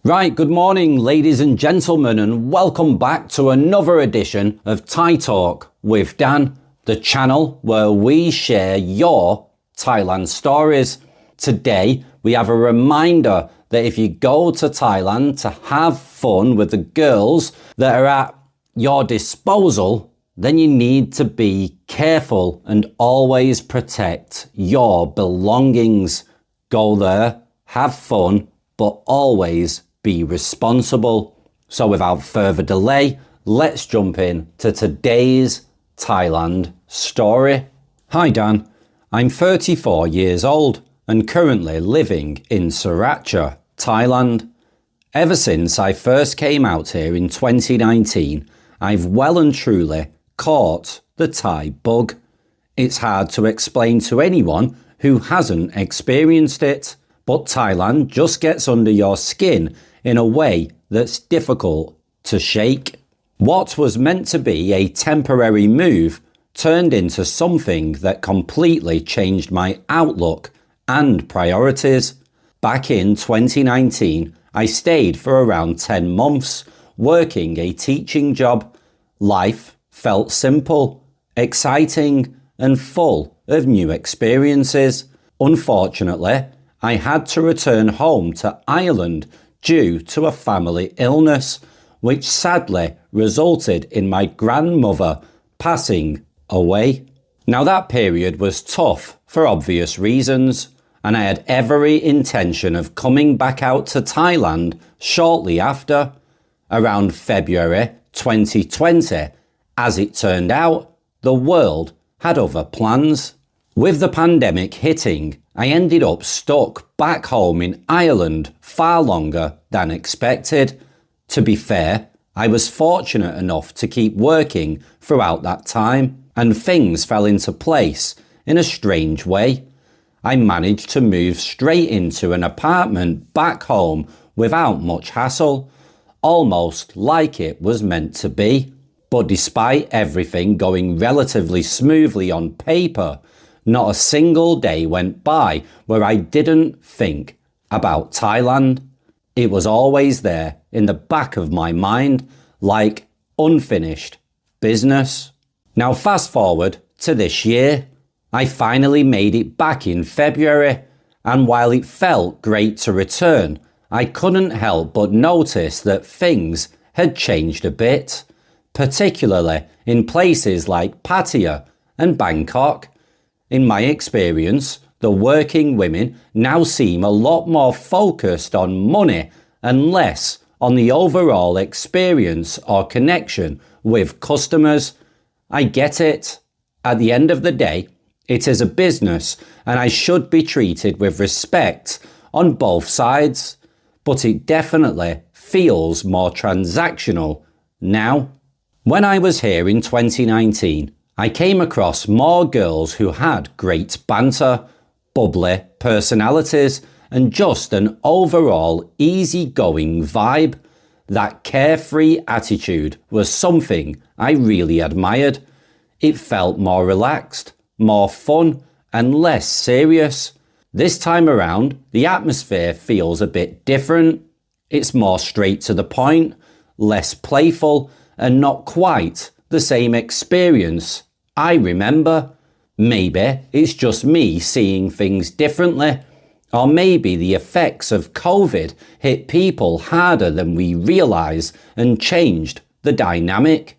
Right, good morning ladies and gentlemen, and welcome back to another edition of Thai Talk with Dan, the channel where we share your Thailand stories. Today we have a reminder that if you go to Thailand to have fun with the girls that are at your disposal, then you need to be careful and always protect your belongings. Go there, have fun, but always be responsible. So without further delay, let's jump in to today's Thailand story. Hi Dan, I'm 34 years old and currently living in Sriracha, Thailand. Ever since I first came out here in 2019, I've well and truly caught the Thai bug. It's hard to explain to anyone who hasn't experienced it, but Thailand just gets under your skin in a way that's difficult to shake. What was meant to be a temporary move turned into something that completely changed my outlook and priorities. Back in 2019, I stayed for around 10 months, working a teaching job. Life felt simple, exciting, and full of new experiences. Unfortunately, I had to return home to Ireland due to a family illness, which sadly resulted in my grandmother passing away. Now that period was tough for obvious reasons, and I had every intention of coming back out to Thailand shortly after, around February 2020. As it turned out, the world had other plans. With the pandemic hitting, I ended up stuck back home in Ireland far longer than expected. To be fair, I was fortunate enough to keep working throughout that time, and things fell into place in a strange way. I managed to move straight into an apartment back home without much hassle, almost like it was meant to be. But despite everything going relatively smoothly on paper, not a single day went by where I didn't think about Thailand. It was always there in the back of my mind, like unfinished business. Now fast forward to this year. I finally made it back in February, and while it felt great to return, I couldn't help but notice that things had changed a bit, particularly in places like Pattaya and Bangkok. In my experience, the working women now seem a lot more focused on money and less on the overall experience or connection with customers. I get it. At the end of the day, it is a business and I should be treated with respect on both sides, but it definitely feels more transactional now. When I was here in 2019, I came across more girls who had great banter, bubbly personalities, and just an overall easygoing vibe. That carefree attitude was something I really admired. It felt more relaxed, more fun, and less serious. This time around, the atmosphere feels a bit different. It's more straight to the point, less playful, and not quite the same experience I remember. Maybe it's just me seeing things differently, or maybe the effects of COVID hit people harder than we realise and changed the dynamic.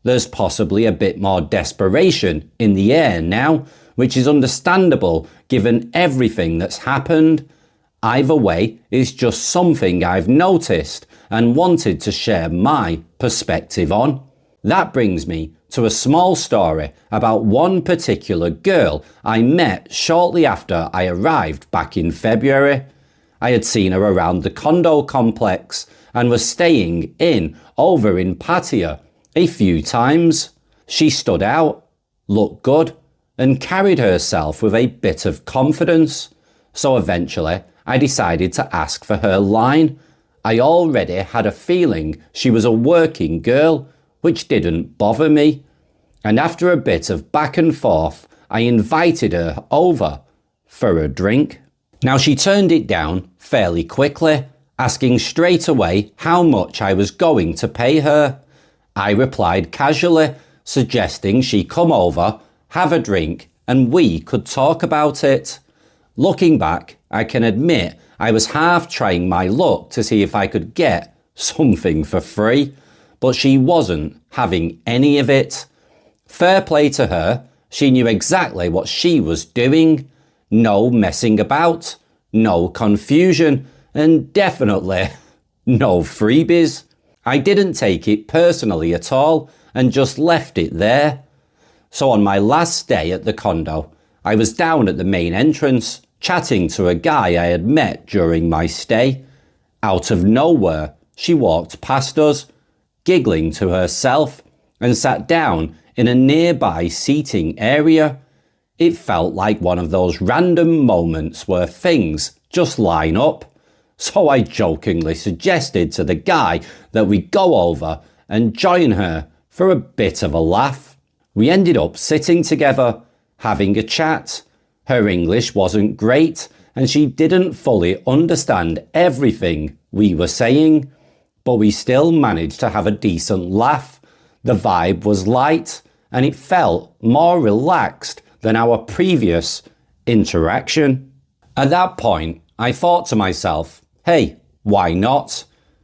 There's possibly a bit more desperation in the air now, which is understandable given everything that's happened. Either way, it's just something I've noticed and wanted to share my perspective on. That brings me to a small story about one particular girl I met shortly after I arrived back in February. I had seen her around the condo complex and was staying over in Pattaya a few times. She stood out, looked good, and carried herself with a bit of confidence. So eventually, I decided to ask for her line. I already had a feeling she was a working girl, which didn't bother me. And after a bit of back and forth, I invited her over for a drink. Now she turned it down fairly quickly, asking straight away how much I was going to pay her. I replied casually, suggesting she come over, have a drink, and we could talk about it. Looking back, I can admit I was half trying my luck to see if I could get something for free, but she wasn't having any of it. Fair play to her, she knew exactly what she was doing. No messing about, no confusion, and definitely no freebies. I didn't take it personally at all and just left it there. So on my last day at the condo, I was down at the main entrance chatting to a guy I had met during my stay. Out of nowhere, she walked past us, giggling to herself, and sat down in a nearby seating area. It felt like one of those random moments where things just line up. So I jokingly suggested to the guy that we go over and join her for a bit of a laugh. We ended up sitting together, having a chat. Her English wasn't great and she didn't fully understand everything we were saying, but we still managed to have a decent laugh. The vibe was light and it felt more relaxed than our previous interaction. At that point, I thought to myself, hey, why not?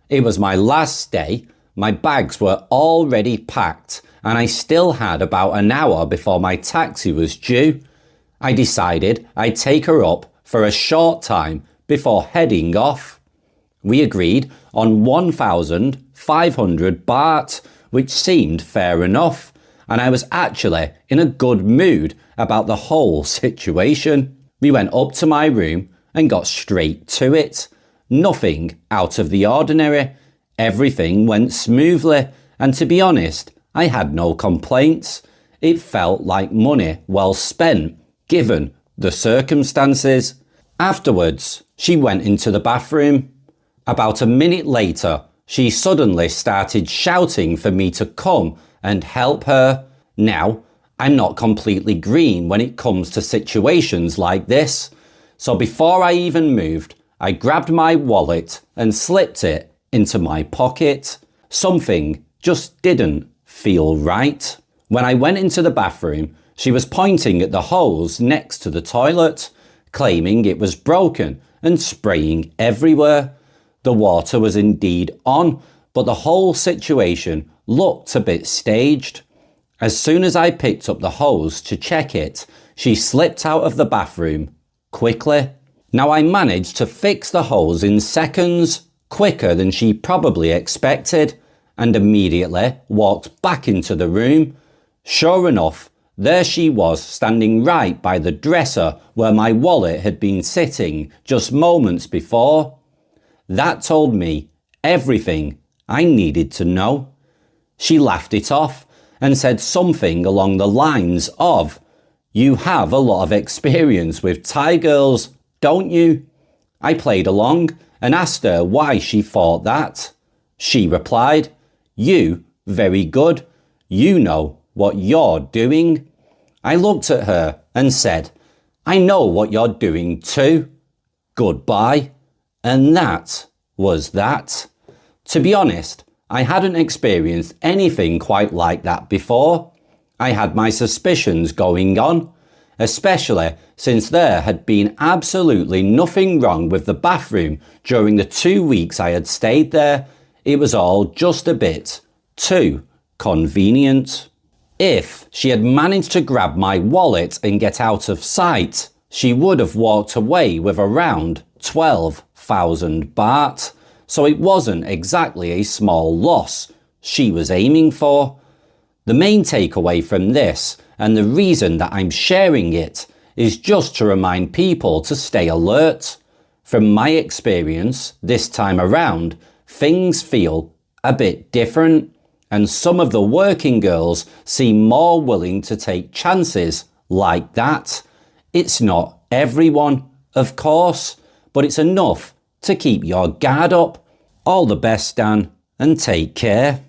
It was my last day, my bags were already packed, and I still had about an hour before my taxi was due. I decided I'd take her up for a short time before heading off. We agreed on 1,500 baht, which seemed fair enough, and I was actually in a good mood about the whole situation. We went up to my room and got straight to it. Nothing out of the ordinary. Everything went smoothly, and to be honest, I had no complaints. It felt like money well spent, given the circumstances. Afterwards, she went into the bathroom. About a minute later, she suddenly started shouting for me to come and help her. Now, I'm not completely green when it comes to situations like this. So before I even moved, I grabbed my wallet and slipped it into my pocket. Something just didn't feel right. When I went into the bathroom, she was pointing at the hose next to the toilet, claiming it was broken and spraying everywhere. The water was indeed on, but the whole situation looked a bit staged. As soon as I picked up the hose to check it, she slipped out of the bathroom quickly. Now I managed to fix the hose in seconds, quicker than she probably expected, and immediately walked back into the room. Sure enough, there she was standing right by the dresser where my wallet had been sitting just moments before. That told me everything I needed to know. She laughed it off and said something along the lines of, "You have a lot of experience with Thai girls, don't you?" I played along and asked her why she thought that. She replied, "You, very good. You know what you're doing." I looked at her and said, "I know what you're doing too. Goodbye." And that was that. To be honest, I hadn't experienced anything quite like that before. I had my suspicions going on, especially since there had been absolutely nothing wrong with the bathroom during the 2 weeks I had stayed there. It was all just a bit too convenient. If she had managed to grab my wallet and get out of sight, she would have walked away with around 12,000 baht. So it wasn't exactly a small loss she was aiming for. The main takeaway from this, and the reason that I'm sharing it, is just to remind people to stay alert. From my experience this time around, things feel a bit different, and some of the working girls seem more willing to take chances like that. It's not everyone, of course, but it's enough to keep your guard up. All the best, Dan, and take care.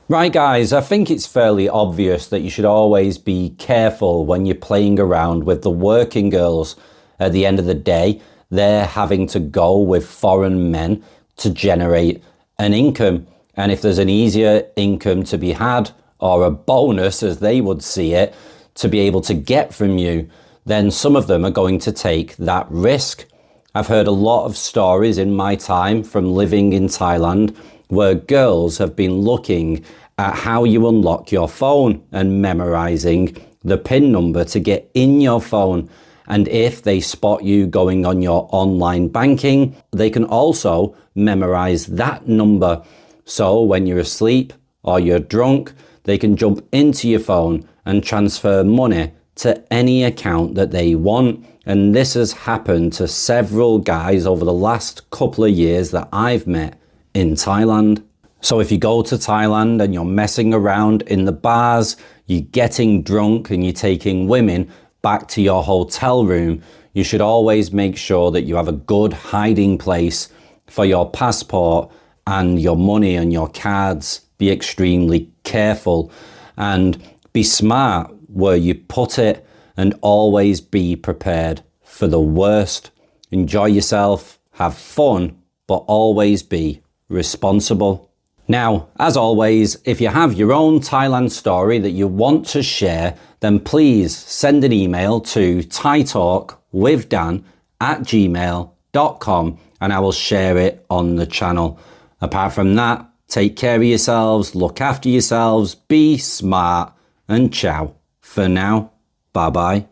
Right guys, I think it's fairly obvious that you should always be careful when you're playing around with the working girls. At the end of the day, they're having to go with foreign men to generate an income. And if there's an easier income to be had, or a bonus as they would see it, to be able to get from you, then some of them are going to take that risk. I've heard a lot of stories in my time from living in Thailand where girls have been looking at how you unlock your phone and memorizing the PIN number to get in your phone. And if they spot you going on your online banking, they can also memorize that number. So when you're asleep or you're drunk, they can jump into your phone and transfer money to any account that they want. And this has happened to several guys over the last couple of years that I've met in Thailand. So if you go to Thailand and you're messing around in the bars, you're getting drunk and you're taking women back to your hotel room, you should always make sure that you have a good hiding place for your passport and your money and your cards. Be extremely careful and be smart where you put it, and always be prepared for the worst. Enjoy yourself, have fun, but always be responsible. Now, as always, if you have your own Thailand story that you want to share, then please send an email to thaitalkwithdan@gmail.com and I will share it on the channel. Apart from that, take care of yourselves, look after yourselves, be smart, and ciao for now. Bye bye.